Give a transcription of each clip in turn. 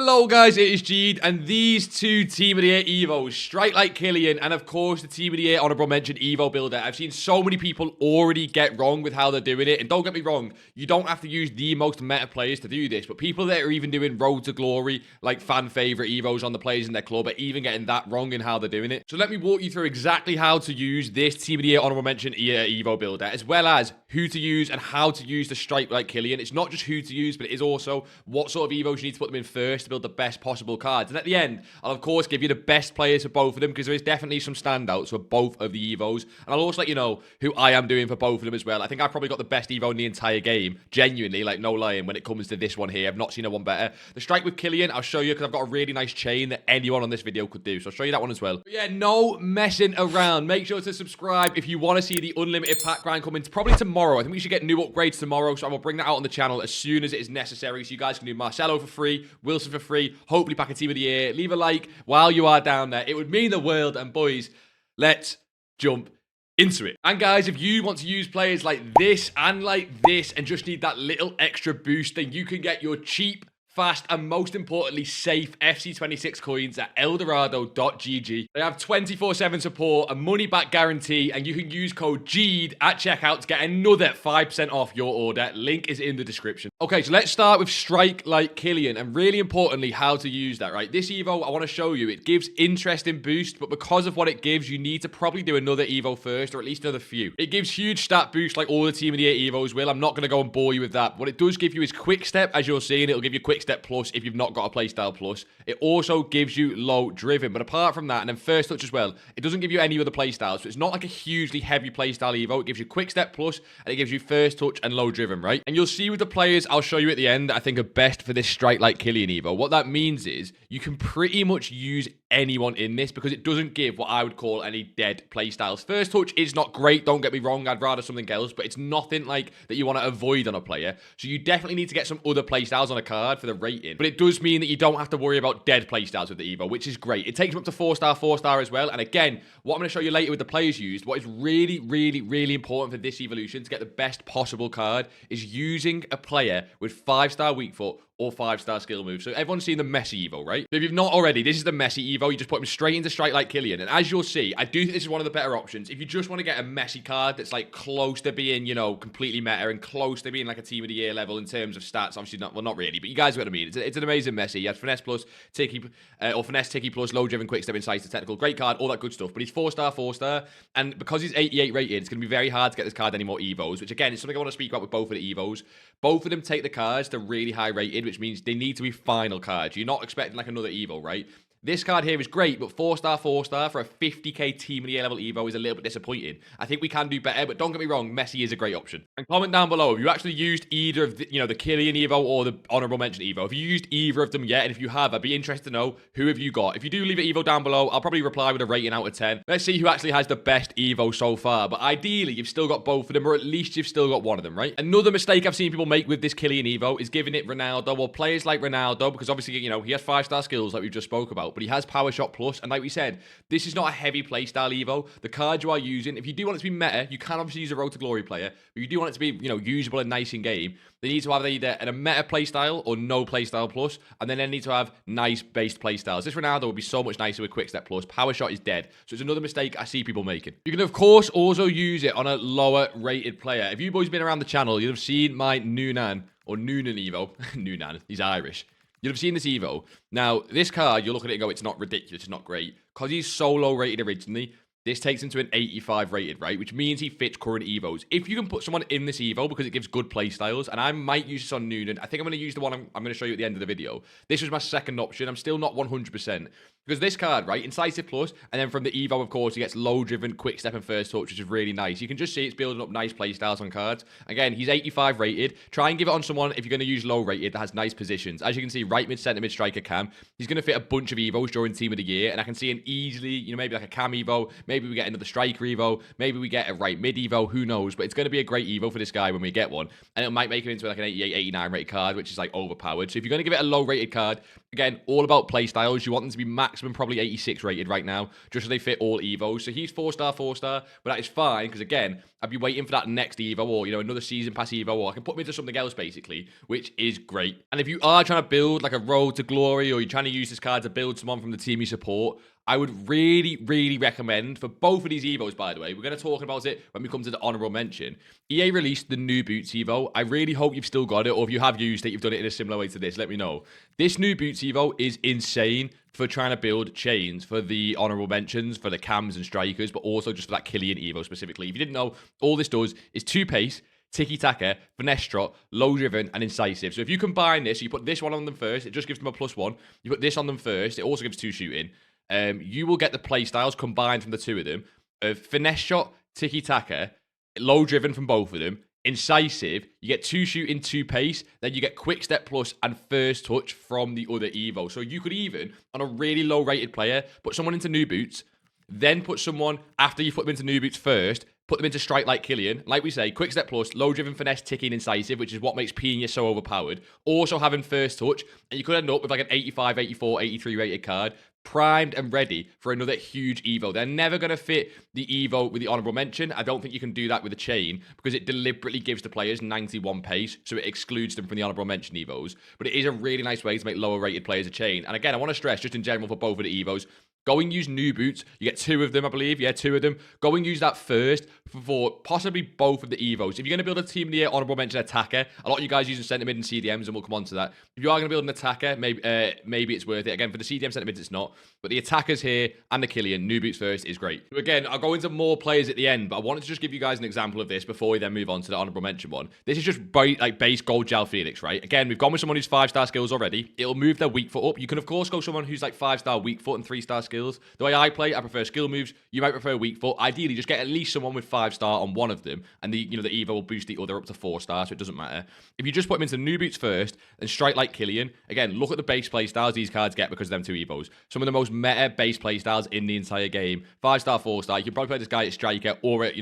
Hello guys, it is Jead, and these two Team of the Year Evos, Strike Like Killian, and of course the Team of the Year Honorable Mention Evo Builder. I've seen so many people already get wrong with how they're doing it, and don't get me wrong, you don't have to use the most meta players to do this, but people that are even doing Road to Glory, like fan favorite Evos on the players in their club, are even getting that wrong in how they're doing it. So let me walk you through exactly how to use this Team of the Year Honorable Mention Evo Builder, as well as who to use and how to use the Strike Like Killian. It's not just who to use, but it is also what sort of Evos you need to put them in first to build the best possible cards. And at the end, I'll of course give you the best players for both of them, because there is definitely some standouts for both of the Evos. And I'll also let you know who I am doing for both of them as well. I think I've probably got the best Evo in the entire game, genuinely, like no lying, when it comes to this one here. I've not seen a one better. The Strike with Killian, I'll show you, because I've got a really nice chain that anyone on this video could do. So I'll show you that one as well. But yeah, no messing around. Make sure to subscribe if you want to see the unlimited pack grind coming probably tomorrow. I think we should get new upgrades tomorrow, so I will bring that out on the channel as soon as it is necessary, so you guys can do Marcelo for free, Wilson for free, hopefully pack a Team of the Year. Leave a like while you are down there. It would mean the world. And boys, let's jump into it. And guys, if you want to use players like this and just need that little extra boost, then you can get your cheap, fast, and most importantly, safe FC26 coins at eldorado.gg. They have 24/7 support, a money-back guarantee, and you can use code JEAD at checkout to get another 5% off your order. Link is in the description. Okay, so let's start with Strike Like Killian, and really importantly, how to use that, right? This Evo, I want to show you, it gives interesting boost, but because of what it gives, you need to probably do another Evo first, or at least another few. It gives huge stat boost like all the Team of the Year Evos will. I'm not going to go and bore you with that. What it does give you is Quick Step, as you'll see, and it'll give you Quick Step Plus if you've not got a playstyle plus. It also gives you low driven, but apart from that, and then First Touch as well, it doesn't give you any other playstyles, so it's not like a hugely heavy playstyle Evo. It gives you Quick Step Plus, and it gives you First Touch and low driven, right? And you'll see with the players I'll show you at the end, I think are best for this Strike Like Killian Evo. What that means is you can pretty much use anyone in this, because it doesn't give what I would call any dead playstyles. First Touch is not great, don't get me wrong, I'd rather something else, but it's nothing like that you want to avoid on a player. So you definitely need to get some other playstyles on a card for the rating, but it does mean that you don't have to worry about dead playstyles with the Evo, which is great. It takes them up to 4-star as well. And again, what I'm going to show you later with the players used, what is really important for this evolution to get the best possible card is using a player with 5-star weak foot or 5-star skill move. So everyone's seen the Messi Evo, right? But if you've not already, this is the Messi Evo. You just put him straight into Strike Like Killian. And as you'll see, I do think this is one of the better options. If you just want to get a Messi card that's like close to being, you know, completely meta and close to being like a Team of the Year level in terms of stats, obviously not, well, not really, but you guys know what I mean. It's an amazing Messi. He has Finesse Plus, Ticky, or Finesse, Ticky Plus, Low Driven, Quick Step, Incisive, Technical, great card, all that good stuff. But he's 4-star. And because he's 88 rated, it's going to be very hard to get this card any more Evos, which again is something I want to speak about with both of the Evos. Both of them take the cards to really high rated, which means they need to be final cards. You're not expecting like another Evo, right? This card here is great, but 4-star for a 50k Team of the Year level Evo is a little bit disappointing. I think we can do better, but don't get me wrong, Messi is a great option. And comment down below if you actually used either of the, the Killian Evo or the Honorable Mention Evo. If you used either of them yet, and if you have, I'd be interested to know who have you got. If you do leave an Evo down below, I'll probably reply with a rating out of 10. Let's see who actually has the best Evo so far. But ideally, you've still got both of them, or at least you've still got one of them, right? Another mistake I've seen people make with this Killian Evo is giving it Ronaldo, or players like Ronaldo, because obviously, he has 5-star skills like we just spoke about, but he has Power Shot Plus, and like we said, this is not a heavy playstyle Evo. The card you are using, if you do want it to be meta, you can obviously use a Road to Glory player, but you do want it to be, usable and nice in game, they need to have either a meta playstyle or no playstyle plus, and then they need to have nice based playstyles. This Ronaldo would be so much nicer with Quick Step Plus. Power Shot is dead, so it's another mistake I see people making. You can of course also use it on a lower rated player. If you boys been around the channel, you'll have seen my Noonan Evo. Noonan, he's Irish. You'll have seen this Evo. Now, this card, you'll look at it and go, it's not ridiculous, it's not great. Because he's so low rated originally, this takes him to an 85 rated, right? Which means he fits current Evos. If you can put someone in this Evo, because it gives good play styles, and I might use this on Noonan. I think I'm going to use the one I'm going to show you at the end of the video. This was my second option. I'm still not 100%. Because this card, right, Incisive Plus, and then from the Evo, of course, he gets Low Driven, Quick Step, and First Touch, which is really nice. You can just see it's building up nice playstyles on cards. Again, he's 85 rated. Try and give it on someone, if you're going to use low rated, that has nice positions. As you can see, right mid, center mid, striker, cam. He's going to fit a bunch of Evos during Team of the Year, and I can see an easily, maybe like a cam Evo, maybe Maybe we get another striker Evo. Maybe we get a right mid Evo. Who knows? But it's going to be a great Evo for this guy when we get one. And it might make him into like an 88, 89 rated card, which is like overpowered. So if you're going to give it a low rated card, again, all about play styles. You want them to be maximum probably 86 rated right now, just so they fit all Evos. So he's 4-star, 4-star, but that is fine because, again, I'd be waiting for that next Evo or, you know, another season pass Evo, or I can put him into something else, basically, which is great. And if you are trying to build like a road to glory, or you're trying to use this card to build someone from the team you support, I would really, really recommend for both of these Evos, by the way, we're going to talk about it when we come to the honorable mention. EA released the new Boots Evo. I really hope you've still got it, or if you have used it, you've done it in a similar way to this, let me know. This new Boots Evo is insane for trying to build chains for the honorable mentions, for the cams and strikers, but also just for that Killian Evo specifically. If you didn't know, all this does is 2 pace, tiki-taka, finesse trot, low-driven, and incisive. So if you combine this, you put this one on them first, it just gives them a +1. You put this on them first, it also gives 2 shooting. You will get the playstyles combined from the 2 of them of finesse shot, tiki-taka, low driven from both of them, incisive, you get 2 shooting, 2 pace, then you get quick step plus and first touch from the other Evo. So you could even, on a really low rated player, put someone into new boots, then put someone, after you put them into new boots first, put them into strike like Killian. Like we say, quick step plus, low driven, finesse, ticking, incisive, which is what makes Pina so overpowered. Also having first touch, and you could end up with like an 85, 84, 83 rated card, primed and ready for another huge Evo. They're never going to fit the Evo with the honorable mention. I don't think you can do that with a chain because it deliberately gives the players 91 pace, so it excludes them from the honorable mention Evos. But it is a really nice way to make lower rated players a chain. And again, I want to stress, just in general for both of the Evos, go and use new boots. You get 2 of them, I believe. Yeah, 2 of them. Go and use that first for possibly both of the Evos. If you're going to build a team of the year honorable mention attacker, a lot of you guys using centre mid and CDMs, and we'll come on to that. If you are going to build an attacker, maybe it's worth it. Again, for the CDM centre mids, it's not. But the attackers here and the Killian, new boots first, is great. So again, I'll go into more players at the end, but I wanted to just give you guys an example of this before we then move on to the honorable mention one. This is just base gold gel Phoenix, right? Again, we've gone with someone who's 5-star skills already. It'll move their weak foot up. You can, of course, go someone who's like 5-star weak foot and 3-star skills. The way I play, I prefer skill moves. You might prefer weak foot. Ideally, just get at least someone with 5-star on one of them, and the Evo will boost the other up to 4-star, so it doesn't matter. If you just put them into new boots first and strike like Killian, again, look at the base play styles these cards get because of them 2 Evos. Some of the most meta base play styles in the entire game. 5-star, 4-star. You can probably play this guy at striker or at,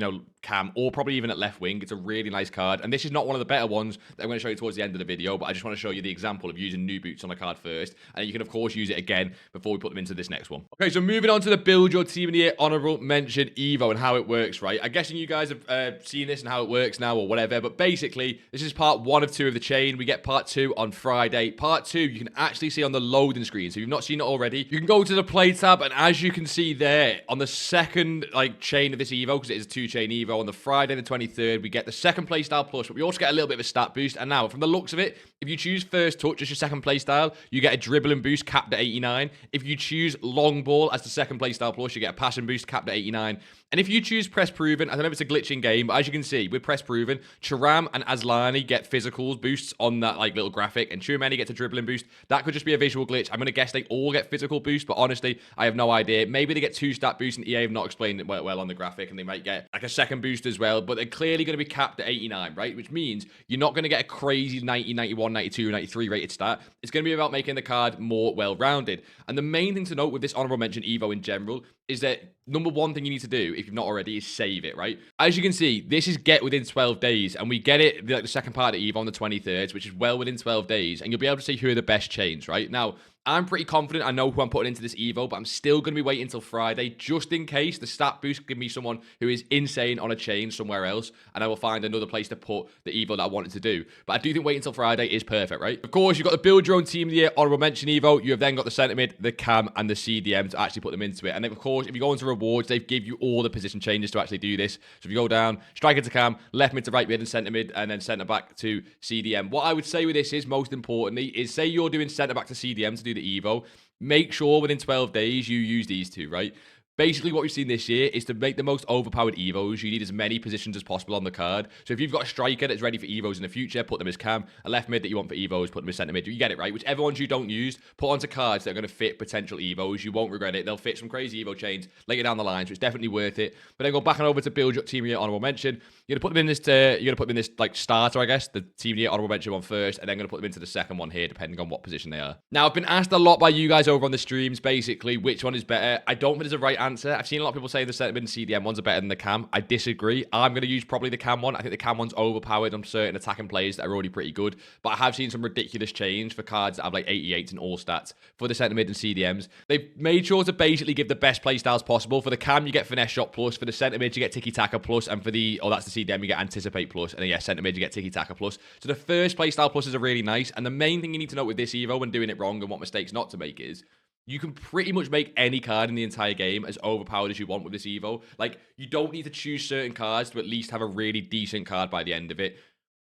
cam, or probably even at left wing. It's a really nice card, and this is not one of the better ones that I'm going to show you towards the end of the video, but I just want to show you the example of using new boots on a card first, and you can, of course, use it again before we put them into this next one. Okay, so moving on to the build your team of the year honorable mention Evo and how it works, right? I'm guessing you guys have seen this and how it works now or whatever, but basically, this is part 1 of 2 of the chain. We get part 2 on Friday. Part 2, you can actually see on the loading screen, so if you've not seen it already, you can go to the play tab, and as you can see there, on the second chain of this Evo, because it is a 2-chain Evo, on the Friday the 23rd, we get the second playstyle plus, but we also get a little bit of a stat boost. And now, from the looks of it, if you choose first touch as your second playstyle, you get a dribbling boost capped at 89. If you choose long ball as the second playstyle plus, you get a passing boost capped at 89. And if you choose press proven, I don't know if it's a glitching game, but as you can see, with press proven, Charam and Aslani get physicals boosts on that little graphic, and Chumani gets a dribbling boost. That could just be a visual glitch. I'm going to guess they all get physical boost, but honestly, I have no idea. Maybe they get 2 stat boosts, and EA have not explained it well on the graphic, and they might get a second boost as well, but they're clearly going to be capped at 89, right? Which means you're not going to get a crazy 90, 91, 92, 93 rated stat. It's going to be about making the card more well-rounded. And the main thing to note with this honorable mention Evo in general is that number 1 thing you need to do, if you've not already, is save it, right? As you can see, this is get within 12 days, and we get it the second part of Evo on the 23rd, which is well within 12 days, and you'll be able to see who are the best chains, right? Now, I'm pretty confident I know who I'm putting into this Evo, but I'm still going to be waiting until Friday, just in case the stat boost give me someone who is insane on a chain somewhere else, and I will find another place to put the Evo that I wanted to do. But I do think waiting until Friday is perfect, right? Of course, you've got the build your own team of the year honorable mention Evo. You have then got the centre mid, the cam, and the CDM to actually put them into it. And then, of course, if you go into rewards, they give you all the position changes to actually do this. So if you go down, striker to cam, left mid to right mid, and centre mid, and then centre back to CDM. What I would say with this is, most importantly, is say you're doing centre back to CDM to do the Evo, make sure within 12 days you use these 2, right? Basically, what we've seen this year is to make the most overpowered Evos, you need as many positions as possible on the card. So if you've got a striker that's ready for Evos in the future, put them as cam. A left mid that you want for Evos, put them as centre mid. You get it, right? Whichever ones you don't use, put onto cards that are going to fit potential Evos. You won't regret it. They'll fit some crazy Evo chains later down the line, so it's definitely worth it. But then go back and over to build your team of your honorable mention. You're going to put them in this, starter, I guess, the team of your honorable mention one first, and then going to put them into the second one here, depending on what position they are. Now, I've been asked a lot by you guys over on the streams, basically, which one is better. I don't think there's a right answer. I've seen a lot of people say the centre mid and CDM ones are better than the cam. I disagree. I'm going to use probably the cam one. I think the cam one's overpowered on certain attacking players that are already pretty good. But I have seen some ridiculous change for cards that have like 88s and all stats for the centre mid and CDMs. They've made sure to basically give the best play styles possible. For the cam, you get finesse shot plus. For the centre mid, you get tiki taka plus. And for the, oh, that's the CDM, you get anticipate plus. And then, yeah, centre mid, you get tiki taka plus. So the first play style pluses are really nice. And the main thing you need to note with this Evo when doing it wrong and what mistakes not to make is you can pretty much make any card in the entire game as overpowered as you want with this Evo. Like, you don't need to choose certain cards to at least have a really decent card by the end of it.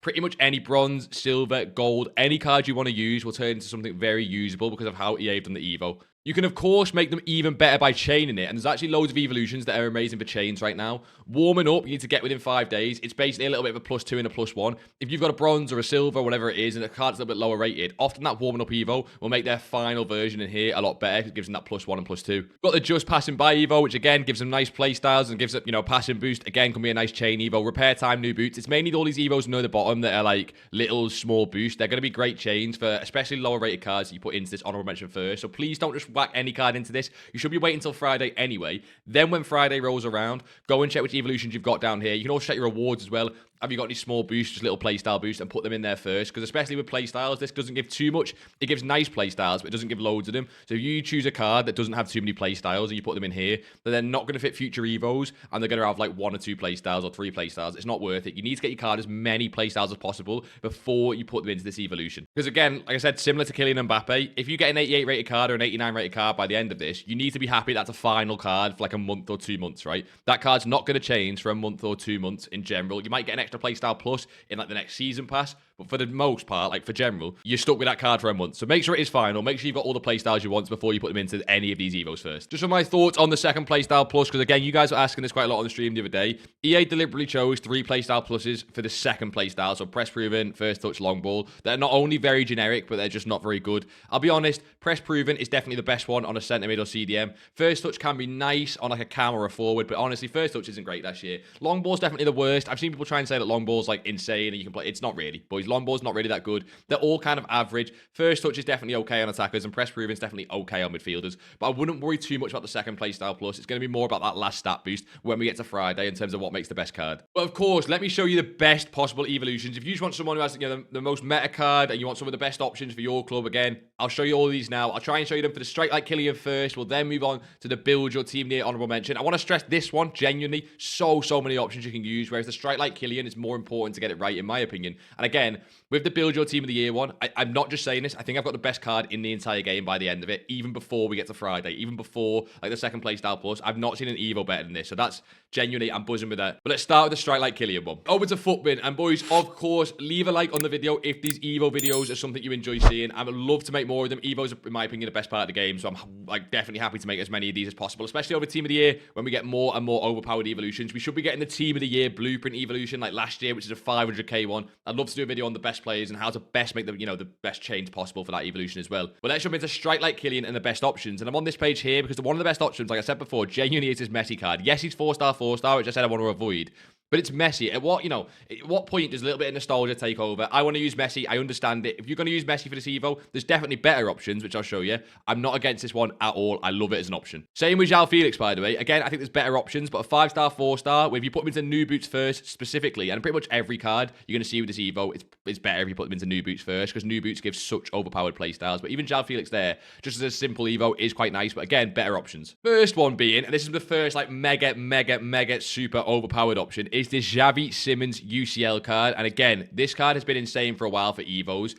Pretty much any bronze, silver, gold, any card you want to use will turn into something very usable because of how EA have done the Evo. You can, of course, make them even better by chaining it, and there's actually loads of evolutions that are amazing for chains right now. Warming up, you need to get within 5 days. It's basically a little bit of a +2 and a +1. If you've got a bronze or a silver, whatever it is, and the card's a little bit lower rated, often that warming up Evo will make their final version in here a lot better. It gives them that +1 and +2. Got the just passing by Evo, which again gives them nice play styles and gives it, you know, passing boost. Again, can be a nice chain Evo. Repair time, new boots. It's mainly all these Evos near the bottom that are like little small boosts. They're going to be great chains for especially lower rated cards that you put into this honorable mention first. So please don't just whack any card into this. You should be waiting until Friday anyway. Then when Friday rolls around, go and check which evolutions you've got down here. You can also check your rewards as well. Have you got any small boosts, just little playstyle boosts, and put them in there first? Because especially with playstyles, this doesn't give too much. It gives nice playstyles, but it doesn't give loads of them. So if you choose a card that doesn't have too many playstyles and you put them in here, then they're not going to fit future Evos, and they're going to have like 1 or 2 playstyles or 3 playstyles. It's not worth it. You need to get your card as many playstyles as possible before you put them into this evolution. Because again, like I said, similar to Killian and Mbappe, if you get an 88 rated card or an 89 rated card by the end of this, you need to be happy that's a final card for like a month or 2 months, right? That card's not going to change for a month or 2 months in general. You might get an extra playstyle plus in like the next season pass, but for the most part, like for general, you're stuck with that card for a month. So make sure it is final. Make sure you've got all the playstyles you want before you put them into any of these Evos first. Just for my thoughts on the second playstyle plus, because again, you guys were asking this quite a lot on the stream the other day. EA deliberately chose 3 playstyle pluses for the second playstyle. So press proven, first touch, long ball. They're not only very generic, but they're just not very good. I'll be honest, press proven is definitely the best one on a centre mid or CDM. First touch can be nice on like a cam or a forward, but honestly, first touch isn't great last year. Long ball's definitely the worst. I've seen people try and say that long ball's like insane and you can play. It's not really, boys. Long ball's not really that good. They're all kind of average. First touch is definitely okay on attackers, and press proven is definitely okay on midfielders. But I wouldn't worry too much about the second playstyle plus. It's going to be more about that last stat boost when we get to Friday in terms of what makes the best card. But of course, let me show you the best possible evolutions. If you just want someone who has, you know, the most meta card and you want some of the best options for your club, again, I'll show you all of these now. I'll try and show you them for the Strike Like Killian first. We'll then move on to the Build Your Team Near honorable mention. I want to stress this one, genuinely, so many options you can use, whereas the Strike Like Killian is more important to get it right, in my opinion. And again, with the Build Your Team of the Year one, I'm not just saying this. I think I've got the best card in the entire game by the end of it, even before we get to Friday, even before like the second playstyle plus. I've not seen an Evo better than this, so that's genuinely, I'm buzzing with that. But let's start with the Strike Like Killian one. Over to Footbin, and boys, of course, leave a like on the video if these Evo videos are something you enjoy seeing. I would love to make more of them. Evo's, in my opinion, the best part of the game, so I'm like definitely happy to make as many of these as possible, especially over Team of the Year when we get more and more overpowered evolutions. We should be getting the Team of the Year blueprint evolution like last year, which is a 500k one. I'd love to do a video on the best players and how to best make the, you know, the best chains possible for that evolution as well. But let's jump into Strike Like Killian and the best options. And I'm on this page here because one of the best options, like I said before, genuinely is this Messi card. Yes, he's 4-star, which I said I want to avoid. But it's Messi. At what point does a little bit of nostalgia take over? I want to use Messi. I understand it. If you're going to use Messi for this Evo, there's definitely better options, which I'll show you. I'm not against this one at all. I love it as an option. Same with João Felix, by the way. Again, I think there's better options, but a 5-star, 4-star, if you put them into new boots first, specifically, and pretty much every card you're going to see with this Evo, it's better if you put them into new boots first, because new boots give such overpowered playstyles. But even João Felix there, just as a simple Evo, is quite nice, but again, better options. First one being, and this is the first like mega super overpowered option, is this Xavi Simons UCL card. And again, this card has been insane for a while for Evos.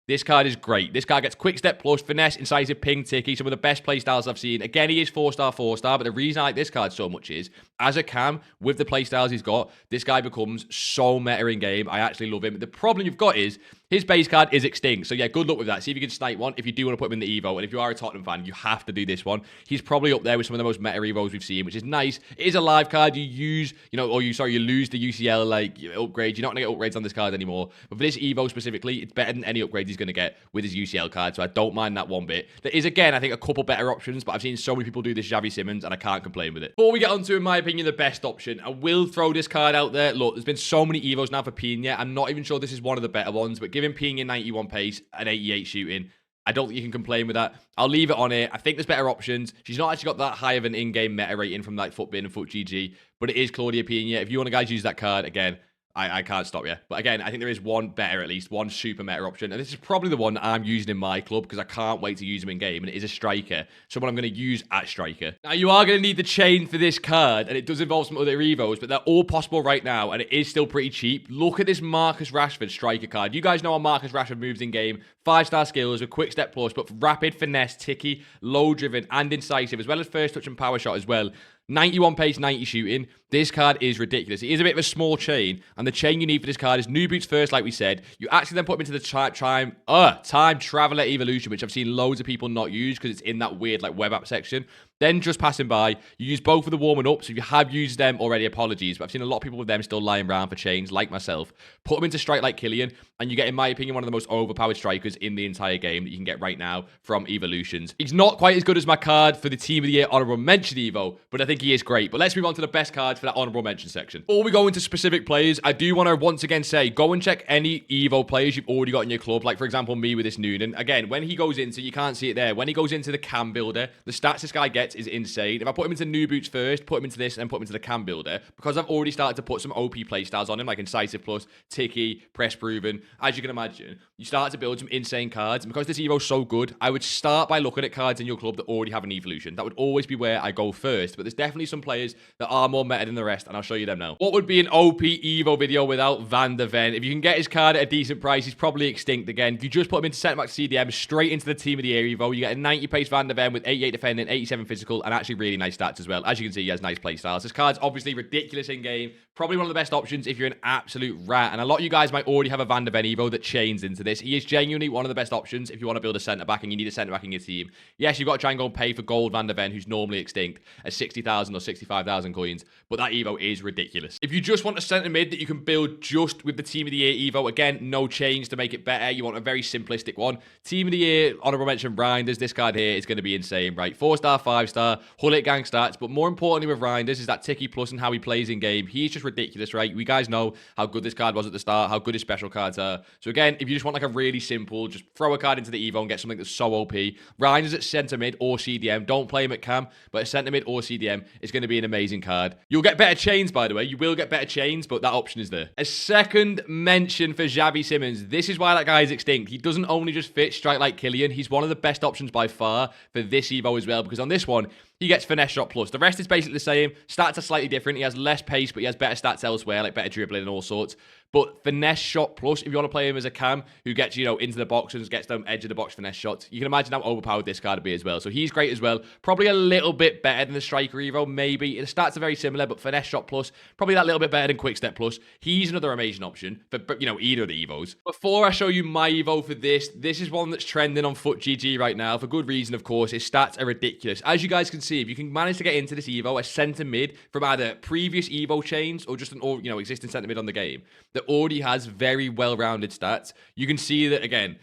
This card is great. This card gets quick step plus, finesse, incisive, ping, ticky, some of the best playstyles I've seen. Again, he is 4-star, but the reason I like this card so much is, as a cam, with the playstyles he's got, this guy becomes so meta in game. I actually love him. The problem you've got is, his base card is extinct. So yeah, good luck with that. See if you can snipe one if you do want to put him in the Evo. And if you are a Tottenham fan, you have to do this one. He's probably up there with some of the most meta Evos we've seen, which is nice. It is a live card. You use, you lose the UCL like upgrade. You're not going to get upgrades on this card anymore. But for this Evo specifically, it's better than any upgrades he's going to get with his UCL card. So I don't mind that one bit. There is, again, I think a couple better options, but I've seen so many people do this Xavi Simons and I can't complain with it. Before we get on to, in my opinion, the best option, I will throw this card out there. Look, there's been so many Evos now for Pina. I'm not even sure this is one of the better ones, but giving Pina 91 pace and 88 shooting, I don't think you can complain with that. I'll leave it on it. I think there's better options. She's not actually got that high of an in-game meta rating from like FUTBIN and FUTGG, but it is Claudia Pina. If you want to guys use that card, again, I can't stop you. But again, I think there is one better, at least one super meta option. And this is probably the one that I'm using in my club because I can't wait to use him in game. And it is a striker. Someone I'm going to use at striker. Now, you are going to need the chain for this card. And it does involve some other Evos. But they're all possible right now. And it is still pretty cheap. Look at this Marcus Rashford striker card. You guys know how Marcus Rashford moves in game. 5-star skills with quick step plus. But rapid, finesse, ticky, low driven, and incisive. As well as first touch and power shot as well. 91 pace, 90 shooting. This card is ridiculous. It is a bit of a small chain, and the chain you need for this card is new boots first, like we said. You actually then put them into the time traveler evolution, which I've seen loads of people not use because it's in that weird like web app section. Then just passing by, you use both of the warming up. So if you have used them already, apologies, but I've seen a lot of people with them still lying around for chains, like myself. Put them into strike like Killian, and you get, in my opinion, one of the most overpowered strikers in the entire game that you can get right now from evolutions. He's not quite as good as my card for the Team of the Year Honorable Mention Evo, but I think he is great. But let's move on to the best cards for that Honorable Mention section. Before we go into specific players, I do want to once again say, go and check any Evo players you've already got in your club. Like, for example, me with this Noonan. Again, when he goes into, you can't see it there, when he goes into the cam builder, the stats this guy gets is insane. If I put him into new boots first, put him into this, and then put him into the cam builder, because I've already started to put some OP playstyles on him, like Incisive Plus, Ticky, Press Proven, as you can imagine, you start to build some insane cards. And because this Evo's so good, I would start by looking at cards in your club that already have an evolution. That would always be where I go first, but there's definitely some players that are more meta than the rest, and I'll show you them now. What would be an OP Evo video without Van der Ven? If you can get his card at a decent price, he's probably extinct again. If you just put him into centre back CDM, straight into the Team of the Year Evo, you get a 90 pace Van der Ven with 88 defending, 87 physical, and actually really nice stats as well. As you can see, he has nice playstyles. This card's obviously ridiculous in game. Probably one of the best options if you're an absolute rat. And a lot of you guys might already have a Van der Ven Evo that chains into this. He is genuinely one of the best options if you want to build a centre-back and you need a centre-back in your team. Yes, you've got to try and go and pay for gold Van der Ven, who's normally extinct, at 60,000 or 65,000 coins. But that Evo is ridiculous. If you just want a centre-mid that you can build just with the Team of the Year Evo, again, no change to make it better. You want a very simplistic one. Team of the Year, honourable mention, Reinders. This card here is going to be insane, right? 4-star, 5-star, Hull 8 gang stats. But more importantly with Reinders is that Ticky Plus and how he plays in game. He's just ridiculous, right? We guys know how good this card was at the start, how good his special cards are. So again, if you just want like a really simple, just throw a card into the Evo and get something that's so OP. Reinders at centre mid or CDM. Don't play him at cam, but at centre mid or CDM is going to be an amazing card. You'll get better chains, by the way. You will get better chains, but that option is there. A second mention for Xavi Simons. This is why that guy is extinct. He doesn't only just fit strike like Killian. He's one of the best options by far for this Evo as well, because on this one, he gets finesse shot plus. The rest is basically the same. Stats are slightly different. He has less pace, but he has better stats elsewhere, like better dribbling and all sorts. But finesse shot plus, if you want to play him as a cam who gets, you know, into the box and gets them edge of the box finesse shots, you can imagine how overpowered this card would be as well. So he's great as well. Probably a little bit better than the striker Evo, maybe. The stats are very similar, but finesse shot plus, probably that little bit better than quick step plus. He's another amazing option for, you know, either of the Evos. Before I show you my Evo for this is one that's trending on FUTGG right now for good reason, of course. His stats are ridiculous. As you guys can see, if you can manage to get into this Evo, a centre mid from either previous Evo chains or just an, you know, existing centre mid on the game that already has very well-rounded stats, you can see that, again,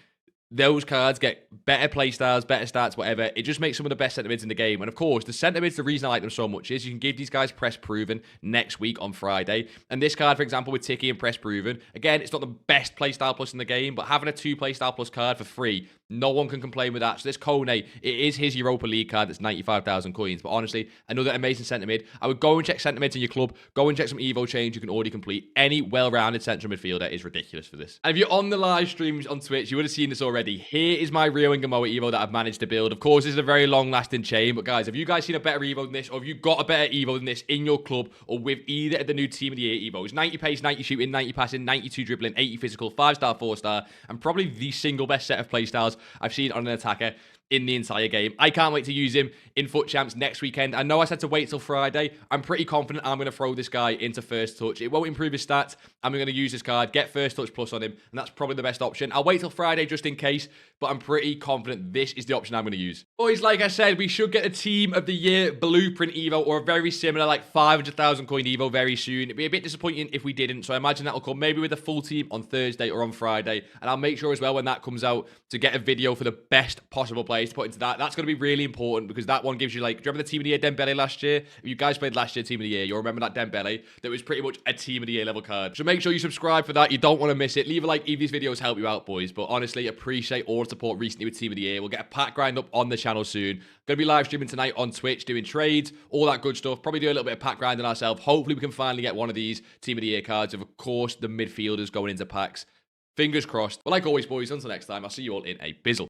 those cards get better playstyles, better stats, whatever. It just makes some of the best centre mids in the game. And of course, the centre mids, the reason I like them so much is you can give these guys press proven next week on Friday. And this card, for example, with Ticky and press proven, again, it's not the best playstyle plus in the game, but having a 2 playstyle plus card for free, no one can complain with that. So this Kone, it is his Europa League card that's 95,000 coins. But honestly, another amazing centre mid. I would go and check centre mids in your club. Go and check some Evo chains you can already complete. Any well-rounded central midfielder is ridiculous for this. And if you're on the live streams on Twitch, you would have seen this already. Here is my Rio and Gamoa Evo that I've managed to build. Of course, this is a very long-lasting chain. But guys, have you guys seen a better Evo than this? Or have you got a better Evo than this in your club or with either of the new Team of the Year Evos? 90 pace, 90 shooting, 90 passing, 92 dribbling, 80 physical, 5-star, 4-star, and probably the single best set of playstyles I've seen on an attacker in the entire game. I can't wait to use him in FUT Champs next weekend. I know I said to wait till Friday. I'm pretty confident I'm going to throw this guy into first touch. It won't improve his stats. I'm going to use this card, get first touch plus on him, and that's probably the best option. I'll wait till Friday just in case, but I'm pretty confident this is the option I'm going to use. Boys, like I said, we should get a Team of the Year Blueprint Evo or a very similar, like 500,000 coin Evo very soon. It'd be a bit disappointing if we didn't, so I imagine that'll come maybe with a full team on Thursday or on Friday, and I'll make sure as well when that comes out to get a video for the best possible player players to put into that. That's going to be really important because that one gives you, like, do you remember the Team of the Year Dembele last year? If you guys played last year Team of the Year, you'll remember that Dembele. That was pretty much a Team of the Year level card. So make sure you subscribe for that. You don't want to miss it. Leave a like if these videos help you out, boys. But honestly, appreciate all the support recently with Team of the Year. We'll get a pack grind up on the channel soon. Going to be live streaming tonight on Twitch, doing trades, all that good stuff. Probably do a little bit of pack grinding ourselves. Hopefully we can finally get one of these Team of the Year cards of course, the midfielders going into packs. Fingers crossed. But like always, boys, until next time, I'll see you all in a bizzle.